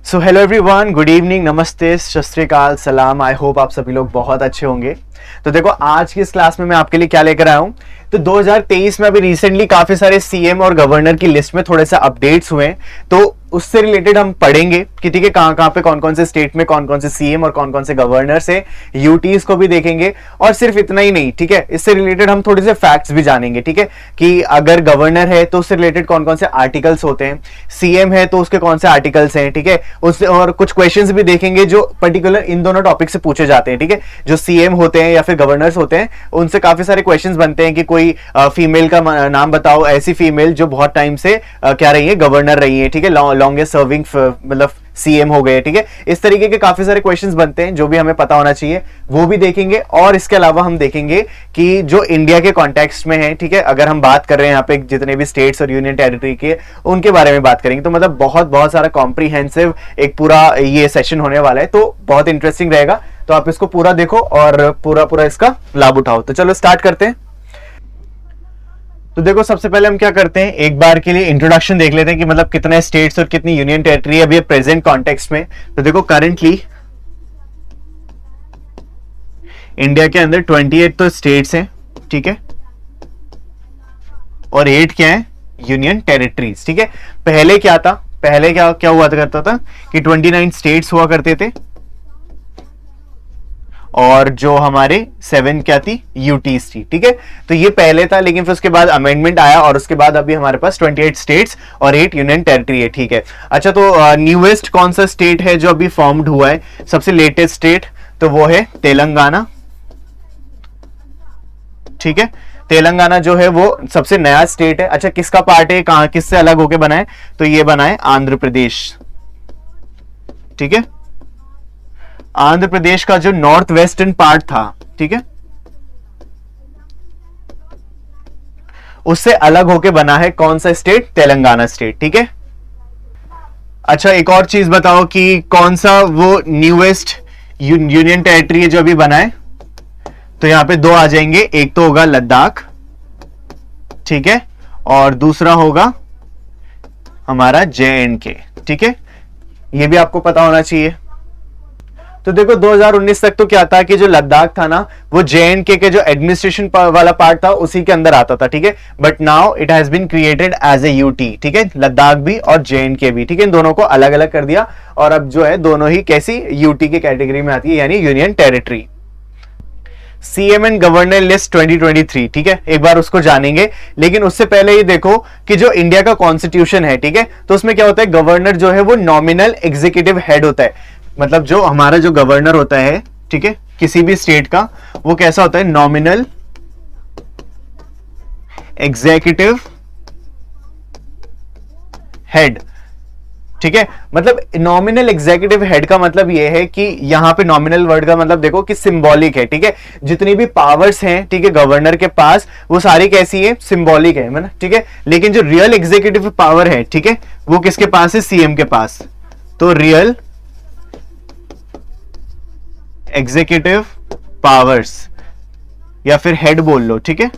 So hello everyone, good evening, नमस्ते, सत श्री अकाल, सलाम। आई होप आप सभी लोग बहुत अच्छे होंगे। तो देखो आज की इस क्लास में मैं आपके लिए क्या लेकर आया हूं। तो 2023 में अभी रिसेंटली काफी सारे सीएम और गवर्नर की लिस्ट में थोड़े से अपडेट्स हुए हैं, तो उससे रिलेटेड हम पढ़ेंगे कि ठीक है कहां पे कौन कौन से स्टेट में कौन कौन से सीएम और कौन कौन से गवर्नर्स है, यूटीज को भी देखेंगे। और सिर्फ इतना ही नहीं, ठीक है, इससे रिलेटेड हम थोड़े से फैक्ट्स भी जानेंगे। ठीक है, कि अगर गवर्नर है तो उससे रिलेटेड कौन कौन से आर्टिकल्स होते हैं, सीएम है तो उसके कौन से आर्टिकल्स हैं। ठीक है, उससे और कुछ क्वेश्चंस भी देखेंगे जो पर्टिकुलर इन दोनों टॉपिक से पूछे जाते हैं। ठीक है, जो सीएम होते हैं या फिर गवर्नर्स होते हैं उनसे काफी सारे क्वेश्चंस बनते हैं कि कोई फीमेल का नाम बताओ, ऐसी फीमेल जो बहुत टाइम से क्या रही है, गवर्नर रही है। ठीक है, लॉन्गेस्ट सर्विंग मतलब सीएम हो गए। ठीक है, इस तरीके के काफी सारे क्वेश्चंस बनते हैं जो भी हमें पता होना चाहिए, वो भी देखेंगे। और इसके अलावा हम देखेंगे कि जो इंडिया के कॉन्टेक्स्ट में है, ठीक है, अगर हम बात कर रहे हैं यहाँ पे जितने भी स्टेट्स और यूनियन टेरिटरी के, उनके बारे में बात करेंगे। तो मतलब बहुत बहुत सारा कॉम्प्रिहेंसिव एक पूरा ये सेशन होने वाला है, तो बहुत इंटरेस्टिंग रहेगा। तो आप इसको पूरा देखो और पूरा इसका लाभ उठाओ। तो चलो स्टार्ट करते हैं। तो देखो सबसे पहले हम क्या करते हैं, एक बार के लिए इंट्रोडक्शन देख लेते हैं कि मतलब कितने स्टेट्स और कितनी यूनियन टेरिटरी है अभी प्रेजेंट कॉन्टेक्स्ट में। तो देखो करंटली इंडिया के अंदर 28 तो स्टेट्स हैं, ठीक है, और 8 क्या है, यूनियन टेरिटरीज। ठीक है, पहले क्या था, पहले क्या हुआ करता था कि 29 स्टेट्स हुआ करते थे और जो हमारे 7 क्या थी, यूटीज थी। ठीक है, तो ये पहले था, लेकिन फिर उसके बाद अमेंडमेंट आया और उसके बाद अभी हमारे पास 28 स्टेट्स और 8 यूनियन टेरिटरी है। ठीक है, अच्छा, तो न्यूएस्ट कौन सा स्टेट है जो अभी फॉर्म्ड हुआ है, सबसे लेटेस्ट स्टेट, तो वो है तेलंगाना। ठीक है, तेलंगाना जो है वो सबसे नया स्टेट है। अच्छा, किसका पार्ट है, कहां किससे अलग होके बना है, तो ये बना है आंध्र प्रदेश। ठीक है, आंध्र प्रदेश का जो नॉर्थ वेस्टर्न पार्ट था, ठीक है, उससे अलग होके बना है कौन सा स्टेट, तेलंगाना स्टेट। ठीक है, अच्छा एक और चीज बताओ कि कौन सा वो न्यूएस्ट यूनियन टेरिटरी है जो अभी बना है। तो यहां पे दो आ जाएंगे, एक तो होगा लद्दाख, ठीक है, और दूसरा होगा हमारा JNK। ठीक है, ये भी आपको पता होना चाहिए। तो देखो 2019 तक तो क्या था कि जो लद्दाख था ना, वो JNK के जो एडमिनिस्ट्रेशन वाला पार्ट था उसी के अंदर आता था। ठीक है, but now it has been created as a UT. ठीक है, लद्दाख भी और JNK भी, ठीक है, इन दोनों को अलग अलग कर दिया और अब जो है दोनों ही कैसी, यूटी की कैटेगरी में आती है, यानी union territory. CM and governor list 2023, ठीक है, एक बार उसको जानेंगे, लेकिन उससे पहले ये देखो कि जो इंडिया का कॉन्स्टिट्यूशन है, ठीक है, तो उसमें क्या होता है, गवर्नर जो है वो नॉमिनल एग्जीक्यूटिव हेड होता है। मतलब जो हमारा जो गवर्नर होता है, ठीक है, किसी भी स्टेट का, वो कैसा होता है, नॉमिनल एग्जीक्यूटिव हेड। ठीक है, मतलब नॉमिनल एग्जीक्यूटिव हेड का मतलब यह है कि यहां पे नॉमिनल वर्ड का मतलब देखो कि सिंबॉलिक है। ठीक है, जितनी भी पावर्स हैं, ठीक है, गवर्नर के पास, वो सारी कैसी है, सिंबॉलिक है ना। ठीक है, लेकिन जो रियल एग्जीक्यूटिव पावर है, ठीक है, वो किसके पास है, सीएम के पास। तो रियल एग्जीक्यूटिव पावर्स या फिर हेड बोल लो, ठीक है,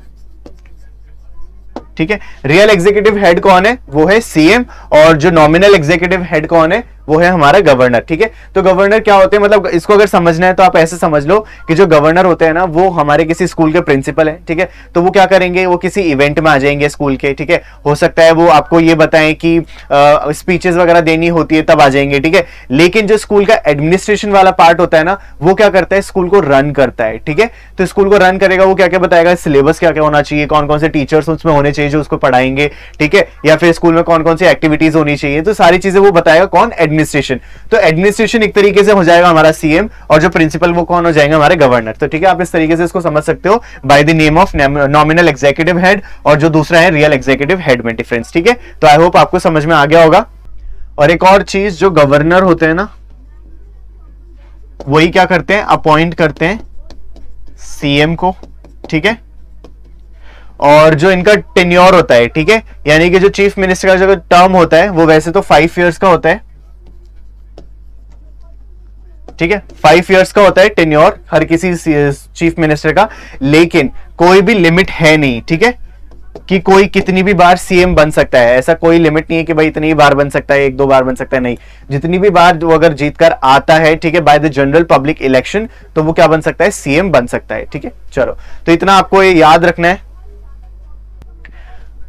ठीक है, रियल एग्जीक्यूटिव हेड कौन है, वो है सीएम, और जो नॉमिनल एग्जीक्यूटिव हेड कौन है, वो है हमारा गवर्नर। ठीक है, तो गवर्नर क्या होते हैं, मतलब इसको अगर समझना है तो आप ऐसे समझ लो कि जो गवर्नर होते हैं ना, वो हमारे किसी स्कूल के प्रिंसिपल है। ठीक है, तो वो क्या करेंगे, वो किसी इवेंट में आ जाएंगे स्कूल के, ठीक है, हो सकता है वो आपको ये बताएं कि स्पीचेस वगैरह देनी होती है तब आ जाएंगे। ठीक है, लेकिन जो स्कूल का एडमिनिस्ट्रेशन वाला पार्ट होता है ना, वो क्या करता है, स्कूल को रन करता है। ठीक है, तो स्कूल को रन करेगा, वो क्या क्या बताएगा, सिलेबस क्या क्या होना चाहिए, कौन कौन से टीचर्स उसमें होने चाहिए जो उसको पढ़ाएंगे, ठीक है, या फिर स्कूल में कौन कौन सी एक्टिविटीज होनी चाहिए, तो सारी चीजें वो बताएगा कौन, एडमिनिस्ट्रेशन। तो एडमिनिस्ट्रेशन एक तरीके से हो जाएगा हमारा सीएम, और जो प्रिंसिपल वो कौन हो जाएंगे, हमारे गवर्नर। तो ठीक है, आप इस तरीके से इसको समझ सकते हो by the name of nominal executive head, और जो दूसरा है रियल एग्जीक्यूटिव हेड में डिफरेंस। ठीक है, तो आई होप आपको समझ में आ गया होगा। और एक और चीज, जो गवर्नर होते हैं ना, वही क्या करते हैं, अपॉइंट करते हैं सीएम को। ठीक है, और जो इनका टेन्योर होता है, ठीक है, यानी कि जो चीफ मिनिस्टर का जो टर्म होता है, वो वैसे तो 5 इयर्स का होता है। ठीक है, 5 इयर्स का होता है टेन्योर हर किसी चीफ मिनिस्टर का, लेकिन कोई भी लिमिट है नहीं। ठीक है, कि कोई कितनी भी बार सीएम बन सकता है, ऐसा कोई लिमिट नहीं है कि भाई इतनी बार बन सकता है, एक दो बार बन सकता है, नहीं, जितनी भी बार वो अगर जीतकर आता है, ठीक है, by the general public election, तो वो क्या बन सकता है, सीएम बन सकता है। ठीक है, चलो, तो इतना आपको ये याद रखना है।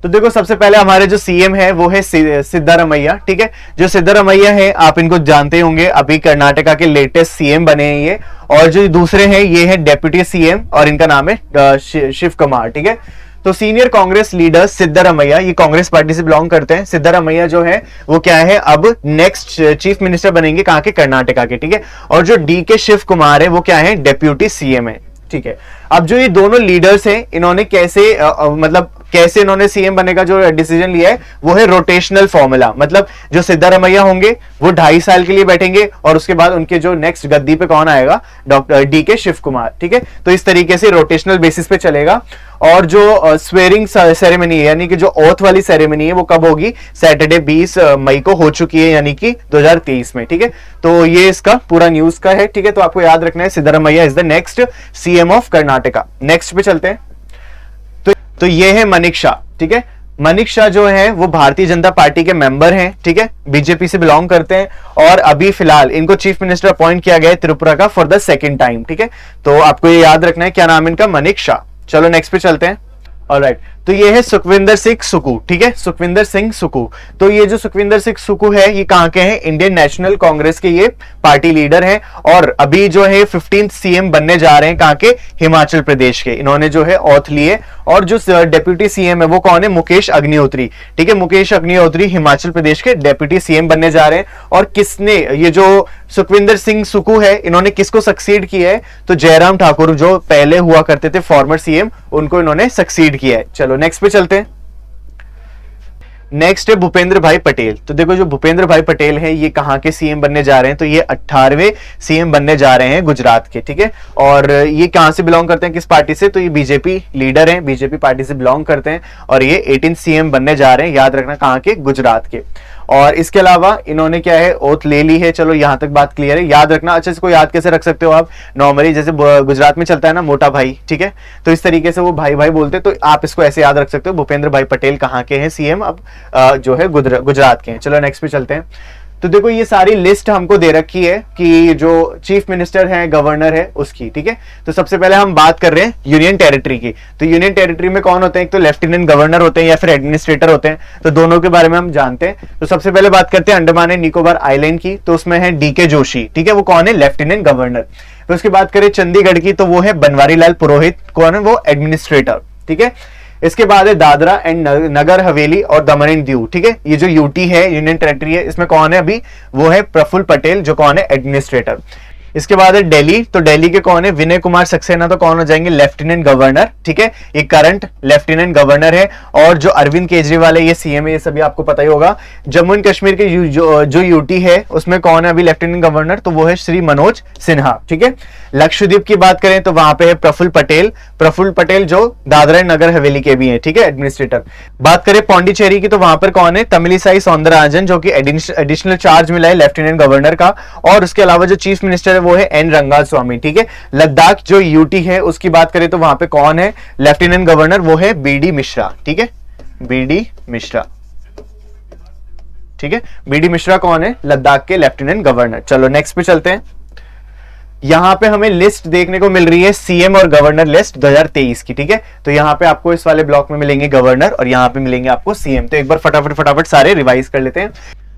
तो देखो सबसे पहले हमारे जो सीएम है वो है सिद्धारमैया। ठीक है, जो सिद्धारमैया है आप इनको जानते होंगे, अभी कर्नाटका के लेटेस्ट सीएम बने हैं ये। और जो दूसरे हैं ये है डेप्यूटी सीएम और इनका नाम है शिव कुमार। ठीक है, तो सीनियर कांग्रेस लीडर सिद्धारमैया, ये कांग्रेस पार्टी से बिलोंग करते हैं। सिद्धारमैया जो है वो क्या है, अब नेक्स्ट चीफ मिनिस्टर बनेंगे, कहां के, कर्नाटका के। ठीक है, और जो डी के शिव कुमार है वो क्या है, डेप्यूटी सीएम है। ठीक है, अब जो ये दोनों लीडर्स हैं इन्होंने कैसे मतलब कैसे इन्होंने सीएम बनने का जो डिसीजन लिया है वो है रोटेशनल फॉर्मूला। मतलब जो सिद्धारमैया होंगे वो 2.5 साल के लिए बैठेंगे और उसके बाद उनके जो नेक्स्ट गद्दी पे कौन आएगा, डॉक्टर डी के शिव कुमार। ठीक है, तो इस तरीके से रोटेशनल बेसिस पे चलेगा। और जो स्वेरिंग सेरेमनी है, यानी कि जो ओथ वाली सेरेमनी है, वो कब होगी, सैटरडे 20 मई को हो चुकी है, यानी कि 2023 में। ठीक है, तो ये इसका पूरा न्यूज का है। ठीक है, तो आपको याद रखना है Siddaramaiah is the next CM of Karnataka. Next पे चलते हैं। तो ये है मनिक शाह। ठीक है, मनिक शाह जो है वो भारतीय जनता पार्टी के मेंबर हैं। ठीक है, बीजेपी से बिलोंग करते हैं और अभी फिलहाल इनको चीफ मिनिस्टर अपॉइंट किया गया है त्रिपुरा का फॉर द सेकंड टाइम। ठीक है, तो आपको ये याद रखना है, क्या नाम है इनका, मनिक शाह। चलो नेक्स्ट पे चलते हैं। ऑलराइट, तो ये है सुखविंदर सिंह सुक्खू। ठीक है, सुखविंदर सिंह सुक्खू। तो ये जो सुखविंदर सिंह सुक्खू है ये कहां के हैं, इंडियन नेशनल कांग्रेस के ये पार्टी लीडर हैं और अभी जो है 15th सीएम बनने जा रहे हैं, कहां के, हिमाचल प्रदेश के। इन्होंने जो है ऑथ लिए। और जो डेप्यूटी सीएम है वो कौन है, मुकेश अग्निहोत्री। ठीक है, मुकेश अग्निहोत्री हिमाचल प्रदेश के डेप्यूटी सीएम बनने जा रहे हैं। और किसने, ये जो सुखविंदर सिंह सुक्खू है, इन्होंने किसको सक्सीड किया है, तो जयराम ठाकुर जो पहले हुआ करते थे फॉर्मर सीएम, उनको इन्होंने सक्सीड किया है। चलो नेक्स्ट पे चलते हैं। नेक्स्ट है भूपेंद्र भाई पटेल। तो देखो जो भूपेंद्र भाई पटेल है ये कहां के सीएम बनने जा रहे हैं, तो ये 18वें सीएम बनने जा रहे हैं गुजरात के। ठीक है, और ये कहां से बिलोंग करते हैं, किस पार्टी से, तो ये बीजेपी लीडर हैं, बीजेपी पार्टी से बिलोंग करते हैं और ये 18 सीएम बनने जा रहे हैं। याद रखना कहां के, गुजरात के। और इसके अलावा इन्होंने क्या है, ओथ ले ली है। चलो यहां तक बात क्लियर है, याद रखना। अच्छा, इसको याद कैसे रख सकते हो आप, नॉर्मली जैसे गुजरात में चलता है ना मोटा भाई, ठीक है, तो इस तरीके से वो भाई भाई बोलते हैं, तो आप इसको ऐसे याद रख सकते हो, भूपेंद्र भाई पटेल कहां के हैं सीएम, अब जो है गुजरात के हैं। चलो नेक्स्ट पे चलते हैं। तो देखो ये सारी लिस्ट हमको दे रखी है कि जो चीफ मिनिस्टर है, गवर्नर है, उसकी। ठीक है, तो सबसे पहले हम बात कर रहे हैं यूनियन टेरिटरी की। तो यूनियन टेरिटरी में कौन होते हैं, एक तो लेफ्टिनेंट गवर्नर होते हैं या फिर एडमिनिस्ट्रेटर होते हैं, तो दोनों के बारे में हम जानते हैं। तो सबसे पहले बात करते हैं अंडमान एंड निकोबार आइलैंड की, तो उसमें है डी के जोशी। ठीक है, वो कौन है, लेफ्टिनेंट गवर्नर। तो उसकी बात करें चंडीगढ़ की, तो वो है बनवारी लाल पुरोहित, कौन है, वो एडमिनिस्ट्रेटर। ठीक है, इसके बाद है दादरा एंड नगर हवेली और दमन एंड दीव। ठीक है, ये जो यूटी है, यूनियन टेरिटरी है, इसमें कौन है अभी, वो है प्रफुल्ल पटेल, जो कौन है, एडमिनिस्ट्रेटर। इसके बाद है दिल्ली, तो दिल्ली के कौन है, विनय कुमार सक्सेना, तो कौन हो जाएंगे, लेफ्टिनेंट गवर्नर। ठीक है, ये करंट लेफ्टिनेंट गवर्नर है। और जो अरविंद केजरीवाल है ये सीएम है, ये सभी आपको पता ही होगा। जम्मू एंड कश्मीर के जो यूटी है उसमें कौन है अभी लेफ्टिनेंट गवर्नर, तो वो है श्री मनोज सिन्हा। ठीक है, लक्षद्वीप की बात करें तो वहां पे है प्रफुल्ल पटेल, प्रफुल्ल पटेल जो दादरा एंड नगर हवेली के भी हैं। ठीक है, एडमिनिस्ट्रेटर। बात करें पौंडीचेरी की, तो वहां पर कौन है, तमिलिसाई सौंदरराजन, जो कि एडिशनल चार्ज मिला है लेफ्टिनेंट गवर्नर का। और उसके अलावा जो चीफ मिनिस्टर वो है एन रंगा स्वामी। ठीक है, लद्दाख जो यूटी है उसकी बात करें तो वहां पे कौन है लेफ्टिनेंट गवर्नर, वो है बीडी मिश्रा। ठीक है, बीडी मिश्रा। ठीक है, बीडी मिश्रा कौन है, लद्दाख के लेफ्टिनेंट गवर्नर। चलो नेक्स्ट पे चलते हैं। यहां पे हमें लिस्ट देखने को मिल रही है सीएम और गवर्नर लिस्ट 2023 की। ठीक है, तो यहां पे आपको इस वाले ब्लॉक में मिलेंगे गवर्नर और यहां पे मिलेंगे आपको सीएम। तो एक बार फटाफट सारे रिवाइज कर लेते हैं।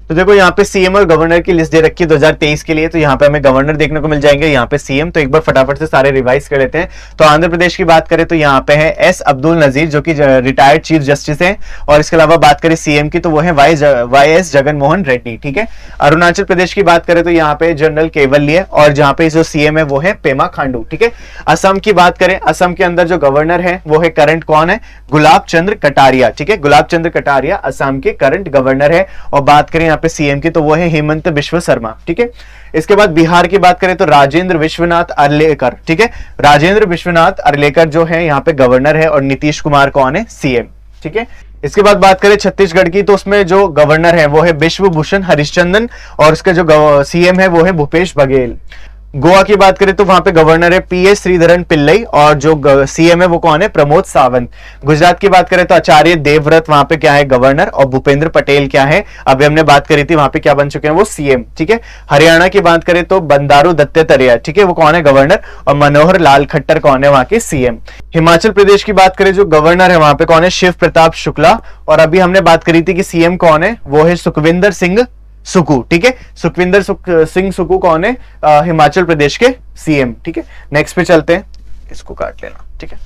तो देखो यहाँ पे सीएम और गवर्नर की लिस्ट दे रखी है 2023 के लिए, तो यहाँ पे हमें गवर्नर देखने को मिल जाएंगे, यहाँ पे सीएम। तो एक बार फटाफट से सारे रिवाइज कर लेते हैं। तो आंध्र प्रदेश की बात करें तो यहाँ पे है एस अब्दुल नजीर, जो कि रिटायर्ड चीफ जस्टिस हैं। और इसके अलावा बात करें सीएम की, तो वो है वाई एस जगन मोहन रेड्डी। ठीक है, अरुणाचल प्रदेश की बात करें तो यहाँ पे जनरल केवल्य, और जहाँ पे जो सीएम है वो है पेमा खांडू। ठीक है, असम की बात करें, असम के अंदर जो गवर्नर है वो है करंट कौन है, गुलाब चंद्र कटारिया। ठीक है, गुलाब चंद्र कटारिया असम के करंट गवर्नर है। और बात करें यहाँ पे सीएम की, तो वो है हेमंत बिश्व शर्मा। ठीक है, इसके बाद बिहार की बात करें तो राजेंद्र विश्वनाथ अर्लेकर। ठीक है, राजेंद्र विश्वनाथ अर्लेकर जो है यहाँ पे गवर्नर है और नीतीश कुमार कौन है, सीएम। ठीक है, इसके बाद बात करें छत्तीसगढ़ की, तो उसमें जो गवर्नर है वो है बिश्व भूषण हरिश्चंदन और उसका जो सीएम है वो है भूपेश बघेल। गोवा की बात करें तो वहां पे गवर्नर है पीएस श्रीधरन पिल्लई और जो सीएम है वो कौन है, प्रमोद सावंत। गुजरात की बात करें तो आचार्य देवव्रत वहां पे क्या है, गवर्नर, और भूपेंद्र पटेल क्या है, अभी हमने बात करी थी, वहां पे क्या बन चुके हैं, वो सीएम। ठीक है। हरियाणा की बात करें तो बंडारू दत्तात्रेय, ठीक है, वो कौन है, गवर्नर, और मनोहर लाल खट्टर कौन है वहां के, सीएम। हिमाचल प्रदेश की बात करें जो गवर्नर है वहां पे कौन है, शिव प्रताप शुक्ला, और अभी हमने बात करी थी कि सीएम कौन है, वो है सुखविंदर सिंह सुक्खू। ठीक है, सुखविंदर सिंह सुक्खू कौन है, हिमाचल प्रदेश के सीएम। ठीक है, नेक्स्ट पे चलते हैं, इसको काट लेना। ठीक है,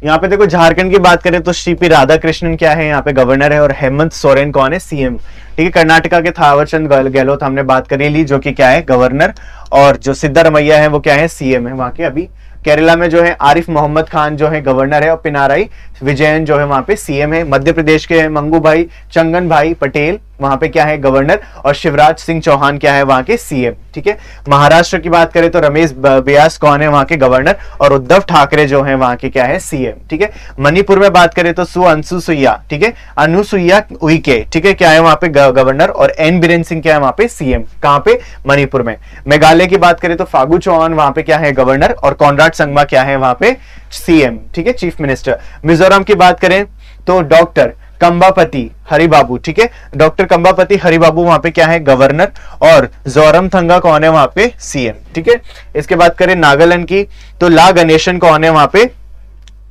यहाँ पे देखो झारखंड की बात करें तो सीपी राधाकृष्णन क्या है, यहाँ पे गवर्नर है, और हेमंत सोरेन कौन है, सीएम। ठीक है, कर्नाटका के थावरचंद गहलोत हमने बात करी ली, जो कि क्या है, गवर्नर, और जो सिद्धारमैया है वो क्या है, सीएम है वहां के। अभी केरला में जो है आरिफ मोहम्मद खान जो है गवर्नर है, और पिनाराई विजयन जो है वहां पे सीएम है। मध्य प्रदेश के मंगू भाई चंगन भाई पटेल वहां पे क्या है, गवर्नर, और शिवराज सिंह चौहान क्या है वहां के, सीएम। ठीक है, महाराष्ट्र की बात करें तो रमेश व्यास कौन है वहां के, गवर्नर, और उद्धव ठाकरे जो है वहां के क्या है, सीएम। ठीक है, मणिपुर में बात करें तो अनुसुईया, ठीक है, अनुसुईया उइके, ठीक है, क्या है वहां पे, गवर्नर, और एन बीरेन सिंह क्या है वहां पे, सीएम। कहां पे, मणिपुर में। मेघालय की बात करें तो फागू चौहान वहां पे क्या है, गवर्नर, और कॉनराड संगमा क्या है वहां पे, सीएम। ठीक है, चीफ मिनिस्टर। मिजोरम की बात करें तो डॉक्टर कंबापति हरिबाबू, ठीक है, डॉक्टर कंबापति हरिबाबू वहां पे क्या है, गवर्नर, और जोरमथंगा कौन है वहां पे, सीएम। ठीक है, इसके बात करें नागालैंड की तो ला गणेशन कौन है वहां पे,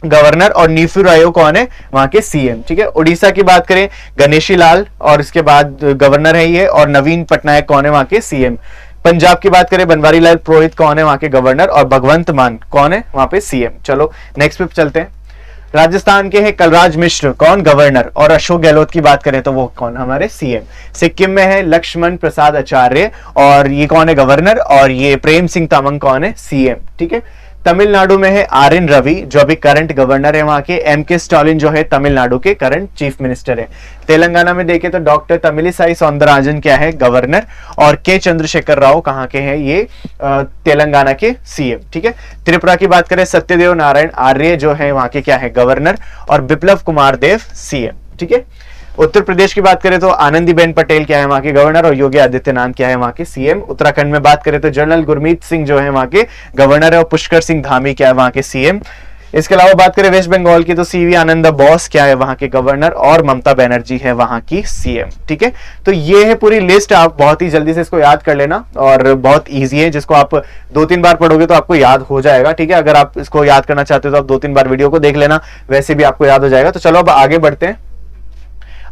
गवर्नर, और नीफू रायो कौन है वहां के, सीएम। ठीक है, उड़ीसा की बात करें गणेशी लाल, और इसके बाद गवर्नर है ये, और नवीन पटनायक कौन है वहां के, सीएम। पंजाब की बात करें बनवारी लाल पुरोहित कौन है वहां के, गवर्नर, और भगवंत मान कौन है वहां पे, सीएम। चलो नेक्स्ट पे चलते हैं। राजस्थान के हैं कलराज मिश्र कौन, गवर्नर, और अशोक गहलोत की बात करें तो वो कौन, हमारे सीएम। सिक्किम में है लक्ष्मण प्रसाद आचार्य, और ये कौन है, गवर्नर, और ये प्रेम सिंह तमंग कौन है, सीएम। ठीक है, तमिलनाडु में है आर एन रवि जो अभी करंट गवर्नर है वहां के। एम के स्टालिन जो है तमिलनाडु के करंट चीफ मिनिस्टर है। तेलंगाना में देखें तो डॉक्टर तमिलिसाई सौंदरराजन क्या है, गवर्नर, और के चंद्रशेखर राव कहां के हैं, ये तेलंगाना के सीएम। ठीक है, त्रिपुरा की बात करें सत्यदेव नारायण आर्य जो है वहां के क्या है, गवर्नर, और बिप्लब कुमार देव सीएम। ठीक है, उत्तर प्रदेश की बात करें तो आनंदीबेन पटेल क्या है वहां के, गवर्नर, और योगी आदित्यनाथ क्या है वहां के, सीएम। उत्तराखंड में बात करें तो जनरल गुरमीत सिंह जो है वहां के गवर्नर है, और पुष्कर सिंह धामी क्या है वहां के, सीएम। इसके अलावा बात करें वेस्ट बंगाल की तो सीवी आनंद बोस क्या है वहां के, गवर्नर, और ममता बनर्जी है वहां की, सीएम। ठीक है, तो ये है पूरी लिस्ट, आप बहुत ही जल्दी से इसको याद कर लेना, और बहुत ईजी है, जिसको आप 2-3 बार पढ़ोगे तो आपको याद हो जाएगा। ठीक है, अगर आप इसको याद करना चाहते हो तो आप 2-3 बार वीडियो को देख लेना, वैसे भी आपको याद हो जाएगा। तो चलो अब आगे बढ़ते हैं।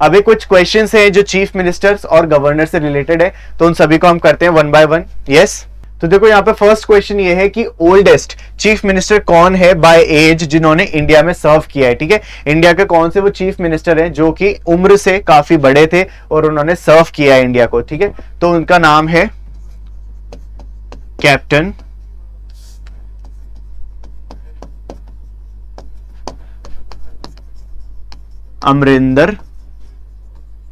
अभी कुछ क्वेश्चंस हैं जो चीफ मिनिस्टर्स और गवर्नर से रिलेटेड है, तो उन सभी को हम करते हैं 1 by 1। यस, तो देखो यहाँ पे फर्स्ट क्वेश्चन ये है कि ओल्डेस्ट चीफ मिनिस्टर कौन है बाय एज जिन्होंने इंडिया में सर्व किया है। ठीक है, इंडिया के कौन से वो चीफ मिनिस्टर हैं जो कि उम्र से काफी बड़े थे और उन्होंने सर्व किया है इंडिया को। ठीक है, तो उनका नाम है कैप्टन अमरिंदर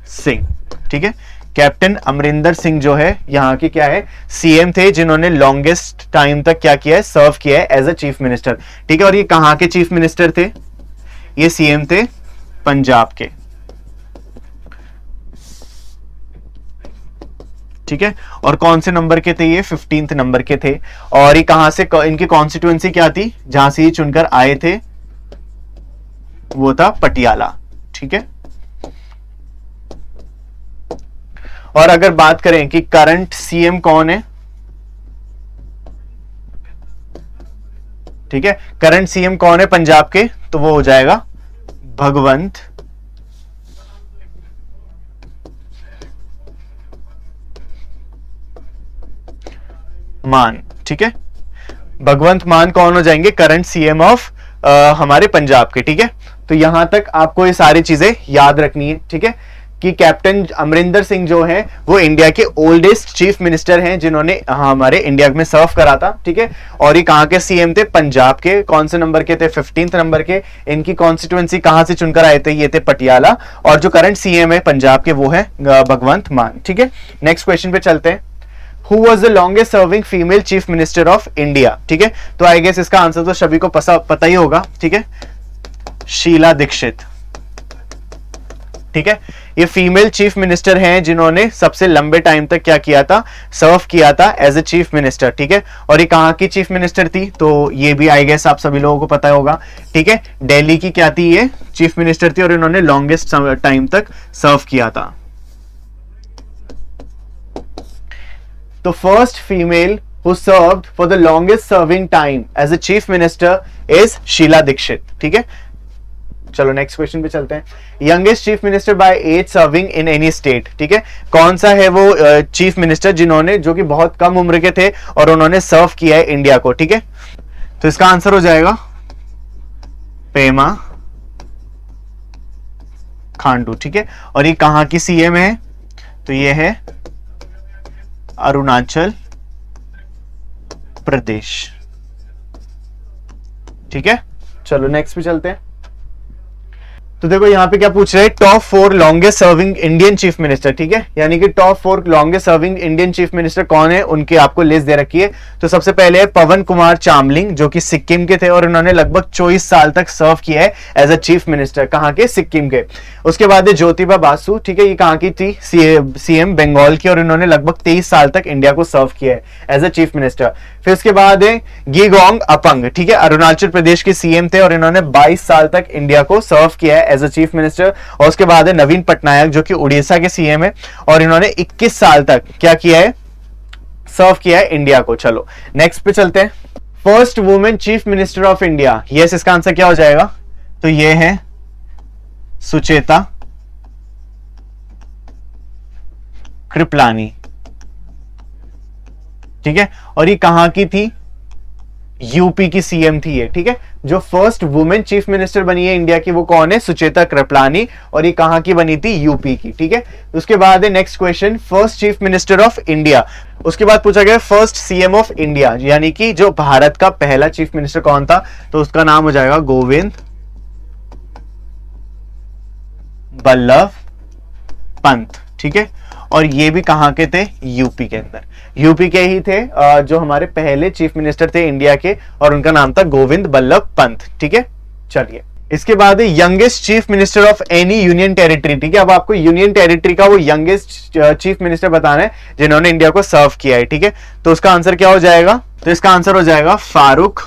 सिंह। ठीक है, कैप्टन अमरिंदर सिंह जो है यहाँ के क्या है, सीएम थे जिन्होंने लॉन्गेस्ट टाइम तक क्या किया है, सर्व किया है एज अ चीफ मिनिस्टर। ठीक है, और ये कहां के चीफ मिनिस्टर थे, ये सीएम थे पंजाब के। ठीक है, और कौन से नंबर के थे, ये 15th नंबर के थे। और ये कहां से, इनकी कॉन्स्टिट्यूएंसी क्या थी, जहां से ये चुनकर आए थे वो था पटियाला। ठीक है, और अगर बात करें कि करंट सीएम कौन है, ठीक है, करंट सीएम कौन है पंजाब के, तो वो हो जाएगा भगवंत मान। ठीक है, भगवंत मान कौन हो जाएंगे, करंट सीएम ऑफ हमारे पंजाब के। ठीक है, तो यहां तक आपको ये सारी चीजें याद रखनी है। ठीक है, कि कैप्टन अमरिंदर सिंह जो हैं वो इंडिया के ओल्डेस्ट चीफ मिनिस्टर हैं जिन्होंने हमारे इंडिया में सर्व करा था। ठीक है, और ये कहां के सीएम थे, पंजाब के। कौन से नंबर के थे, 15th नंबर के। इनकी कॉन्स्टिट्यूएंसी कहां से चुनकर आए थे, ये थे पटियाला। और जो करंट सीएम है पंजाब के वो है भगवंत मान। ठीक है, नेक्स्ट क्वेश्चन पे चलते हैं। Who was the longest serving female chief minister of India? ठीक है, तो आई गेस इसका आंसर तो सभी को पता ही होगा। ठीक है, शीला दीक्षित। ठीक है, ये फीमेल चीफ मिनिस्टर हैं जिन्होंने सबसे लंबे टाइम तक क्या किया था, सर्व किया था एज ए चीफ मिनिस्टर। ठीक है, और ये कहां की चीफ मिनिस्टर थी, तो ये भी आई गेस आप सभी लोगों को पता होगा। ठीक है, दिल्ली की क्या थी, ये चीफ मिनिस्टर थी और इन्होंने लॉन्गेस्ट टाइम तक सर्व किया था। तो first female who served for the longest serving time as a chief minister is Sheila Dikshit. ठीक है, चलो नेक्स्ट क्वेश्चन पे चलते हैं। Youngest chief minister by age serving in any state. ठीक है, कौन सा है वो चीफ मिनिस्टर जिन्होंने, जो कि बहुत कम उम्र के थे और उन्होंने सर्व किया है इंडिया को। ठीक है, तो इसका आंसर हो जाएगा पेमा खांडू। ठीक है, और ये कहां की सीएम है, तो ये है अरुणाचल प्रदेश। ठीक है, चलो नेक्स्ट पे चलते हैं। तो देखो यहां पे क्या पूछ रहे हैं, top 4 longest serving Indian chief minister. ठीक है, यानी कि top 4 longest serving Indian chief minister कौन है, उनकी आपको लिस्ट दे रखी है। तो सबसे पहले है पवन कुमार चामलिंग, जो कि सिक्किम के थे और उन्होंने लगभग 24 साल तक सर्व किया है एज अ चीफ मिनिस्टर। कहां के, सिक्किम के। उसके बाद है ज्योतिबा बासु। ठीक है, ये कहां की थी, सीएम बंगाल की, और इन्होंने लगभग 23 साल तक इंडिया को सर्व किया है एज अ चीफ मिनिस्टर। फिर उसके बाद है गिगोंग अपंग। ठीक है, अरुणाचल प्रदेश के सीएम थे और इन्होंने 22 साल तक इंडिया को सर्व किया है एज अ चीफ मिनिस्टर। और उसके बाद है नवीन पटनायक, जो कि उड़ीसा के सीएम है और इन्होंने 21 साल तक क्या किया है, सर्व किया है इंडिया को। चलो नेक्स्ट पे चलते हैं। First women chief minister of India, yes, इसका आंसर क्या हो जाएगा, तो ये है सुचेता कृपलानी। ठीक है, और ये कहां की थी, यूपी की सीएम थी ये। ठीक है, जो फर्स्ट वुमेन चीफ मिनिस्टर बनी है इंडिया की वो कौन है, सुचेता कृपलानी, और ये कहां की बनी थी, यूपी की। ठीक है, उसके बाद है next question, first chief minister of India. उसके बाद पूछा गया फर्स्ट सीएम ऑफ इंडिया, यानी कि जो भारत का पहला चीफ मिनिस्टर कौन था, तो उसका नाम हो जाएगा गोविंद बल्लभ पंत। ठीक है, और ये भी कहां के थे, यूपी के अंदर, यूपी के ही थे जो हमारे पहले चीफ मिनिस्टर थे इंडिया के, और उनका नाम था गोविंद बल्लभ पंत। ठीक है, चलिए इसके बाद youngest chief minister of any union territory. ठीक है, अब आपको यूनियन टेरिटरी का वो यंगेस्ट चीफ मिनिस्टर बताना है जिन्होंने इंडिया को सर्व किया है। ठीक है, तो उसका आंसर क्या हो जाएगा, तो इसका आंसर हो जाएगा फारूक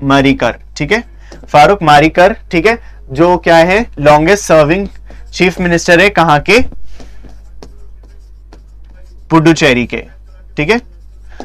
मारिकर। ठीक है, फारूक मारिकर। ठीक है, जो क्या है, लॉन्गेस्ट सर्विंग चीफ मिनिस्टर है, कहां के, पुडुचेरी के। ठीक है,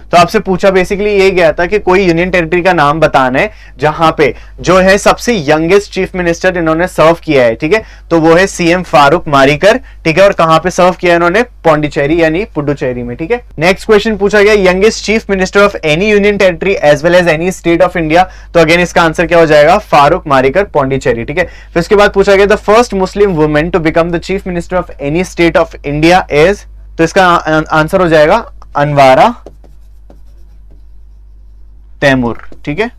तो आपसे पूछा बेसिकली यही गया था कि कोई यूनियन टेरिटरी का नाम बताना है जहां पे जो है सबसे यंगेस्ट चीफ मिनिस्टर इन्होंने सर्व किया है। ठीक है, तो वो है सीएम फारूक मारिकर। ठीक है, और कहां पे सर्व किया है इन्होंने, पौंडीचेरी यानी पुडुचेरी में। ठीक है, नेक्स्ट क्वेश्चन पूछा गया youngest chief minister of any union territory as well as any state of India. तो अगेन इसका आंसर क्या हो जाएगा, फारूक मारिकर, पौंडीचेरी। ठीक है, फिर उसके बाद पूछा गया the first Muslim women to become the chief minister of any state of India is, तो इसका आंसर हो जाएगा अनवारा तैमूर। ठीक है,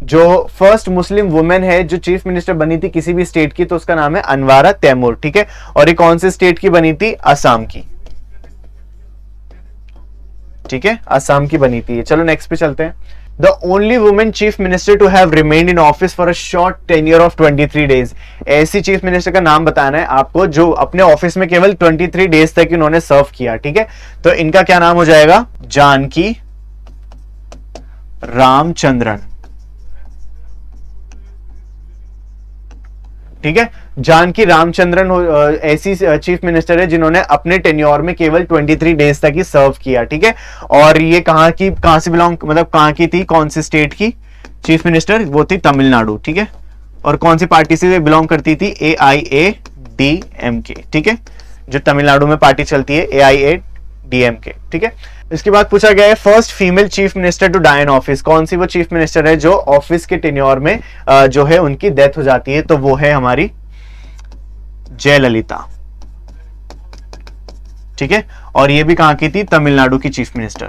जो फर्स्ट मुस्लिम वुमेन है जो चीफ मिनिस्टर बनी थी किसी भी स्टेट की, तो उसका नाम है अनवारा तैमूर। ठीक है, और ये कौन से स्टेट की बनी थी, असम की। ठीक है, असम की बनी थी। चलो नेक्स्ट पे चलते हैं। The only woman chief minister to have remained in office for a short tenure of 23 days। ऐसी चीफ मिनिस्टर का नाम बताना है आपको जो अपने ऑफिस में केवल 23 डेज तक इन्होंने सर्व किया। ठीक है, तो इनका क्या नाम हो जाएगा, जानकी रामचंद्रन। ठीक है, जानकी रामचंद्रन ऐसी चीफ मिनिस्टर है जिन्होंने अपने टेन्योर में केवल 23 डेज तक ही सर्व किया। ठीक है, और ये कहां से बिलोंग, मतलब कहां की थी, कौन से स्टेट की चीफ मिनिस्टर, वो थी तमिलनाडु। ठीक है, और कौन सी पार्टी से बिलोंग करती थी, AIADMK। ठीक है, जो तमिलनाडु में पार्टी चलती है AIADMK। ठीक है, इसके बाद पूछा गया है first female chief minister to die in office. कौन सी वो चीफ मिनिस्टर है जो ऑफिस के टेन्योर में जो है उनकी डेथ हो जाती है, तो वो है हमारी जयललिता। ठीक है, और ये भी कहां की थी, तमिलनाडु की चीफ मिनिस्टर।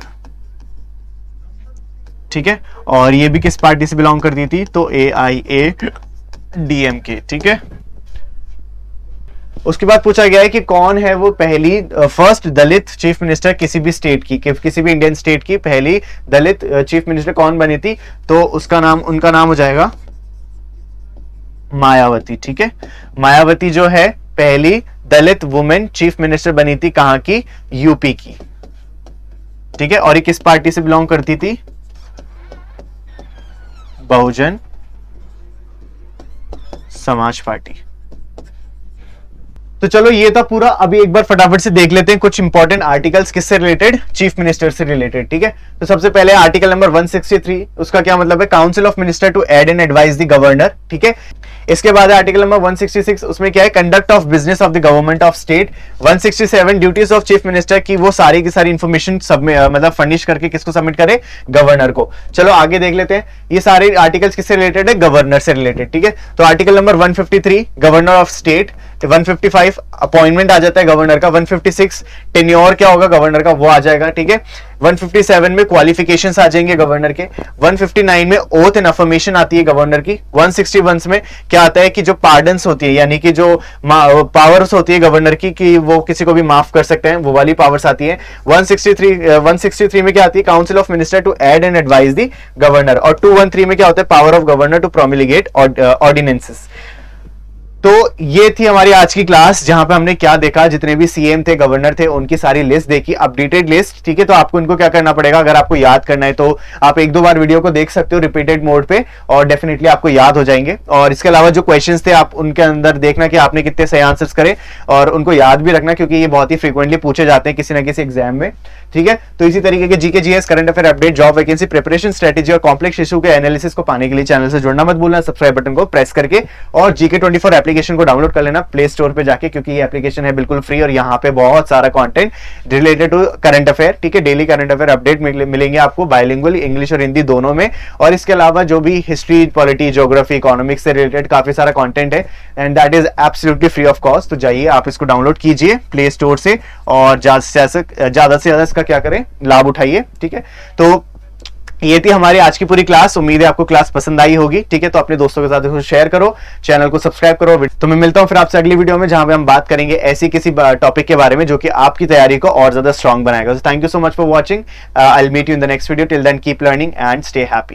ठीक है, और ये भी किस पार्टी से बिलोंग करती थी, तो AIADMK। ठीक है, उसके बाद पूछा गया है कि कौन है वो पहली फर्स्ट दलित चीफ मिनिस्टर किसी भी स्टेट की, किसी भी इंडियन स्टेट की पहली दलित चीफ मिनिस्टर कौन बनी थी, तो उसका नाम, उनका नाम हो जाएगा मायावती। ठीक है, मायावती जो है पहली दलित वुमेन चीफ मिनिस्टर बनी थी, कहां की? यूपी की। ठीक है, और ये किस पार्टी से बिलोंग करती थी? बहुजन समाज पार्टी। तो चलो ये था पूरा। अभी एक बार फटाफट से देख लेते हैं कुछ इंपॉर्टेंट आर्टिकल्स किससे रिलेटेड? चीफ मिनिस्टर से रिलेटेड। ठीक है, तो सबसे पहले आर्टिकल नंबर 163, उसका क्या मतलब है? Council of minister to aid and advise the governor. ठीक है, इसके बाद आर्टिकल नंबर 166, उसमें क्या है? Conduct of business of the government of state. 167 duties of chief minister, की वो सारी की सारी इंफॉर्मेशन मतलब फर्निश करके किसको सबमिट करे? गवर्नर को। चलो आगे देख लेते हैं, ये सारे आर्टिकल्स किससे रिलेटेड है? गवर्नर से रिलेटेड। ठीक है, तो article number 153 governor of state, 155 appointment आ जाता है गवर्नर का, 156 टेन्योर क्या होगा गवर्नर का, वो आ जाएगा। ठीक है, 157 में क्वालिफिकेशंस आ जाएंगे गवर्नर के, 159 में ओथ एंड अफर्मेशन आती है गवर्नर की, 161 में क्या आता है कि जो पार्डन्स होती है, यानी कि जो पावर्स होती है गवर्नर की कि वो किसी को भी माफ कर सकते हैं, वो वाली पावर्स आती है। 163 में क्या आती है? Council of minister to aid and advise the governor. और 213 में क्या होता है? Power of governor to promulgate ordinances. तो ये थी हमारी आज की क्लास, जहां पे हमने क्या देखा? जितने भी सीएम थे, गवर्नर थे, उनकी सारी लिस्ट देखी, अपडेटेड लिस्ट। ठीक है, तो आपको इनको क्या करना पड़ेगा? अगर आपको याद करना है तो आप एक दो बार वीडियो को देख सकते हो रिपीटेड मोड पे, और डेफिनेटली आपको याद हो जाएंगे। और इसके अलावा जो क्वेश्चंस थे, आप उनके अंदर देखना कि आपने कितने सही आंसर्स करे, और उनको याद भी रखना, क्योंकि ये बहुत ही फ्रीक्वेंटली पूछे जाते हैं किसी ना किसी एग्जाम में। ठीक है, तो इसी तरीके के GK, GS, current affair update, job vacancy preparation strategy और कॉम्प्लेक्स इशू के एनालिसिस को पाने के लिए चैनल से जुड़ना मत भूलना, सब्सक्राइब बटन को प्रेस करके, और GK24 एप्लीकेशन को डाउनलोड कर लेना प्ले स्टोर पे जाके, क्योंकि ये एप्लीकेशन है बिल्कुल फ्री, और यहाँ पे बहुत सारा content related to current affair. ठीक है, डेली करंट अफेयर अपडेट मिलेंगे आपको बाइलिंगुअल, इंग्लिश और हिंदी दोनों में। और इसके अलावा जो भी हिस्ट्री, पॉलिटी, ज्योग्राफी, इकोनॉमिक्स से रिलेटेड काफी सारा कंटेंट है, and that is absolutely free of cost. तो जाइए आप इसको डाउनलोड कीजिए प्ले स्टोर से, और ज्यादा से ज्यादा इसका क्या करें? लाभ उठाइए। ठीक है, तो ये थी हमारी आज की पूरी क्लास। उम्मीद है आपको क्लास पसंद आई होगी। ठीक है, तो अपने दोस्तों के साथ इसको शेयर करो, चैनल को सब्सक्राइब करो। तो मैं मिलता हूं फिर आपसे अगली वीडियो में, जहां पे हम बात करेंगे ऐसी किसी टॉपिक के बारे में जो कि आपकी तैयारी को और ज्यादा स्ट्रांग बनाएगा। So thank you so much for watching. I will meet you in the next video. Till then keep learning and stay happy.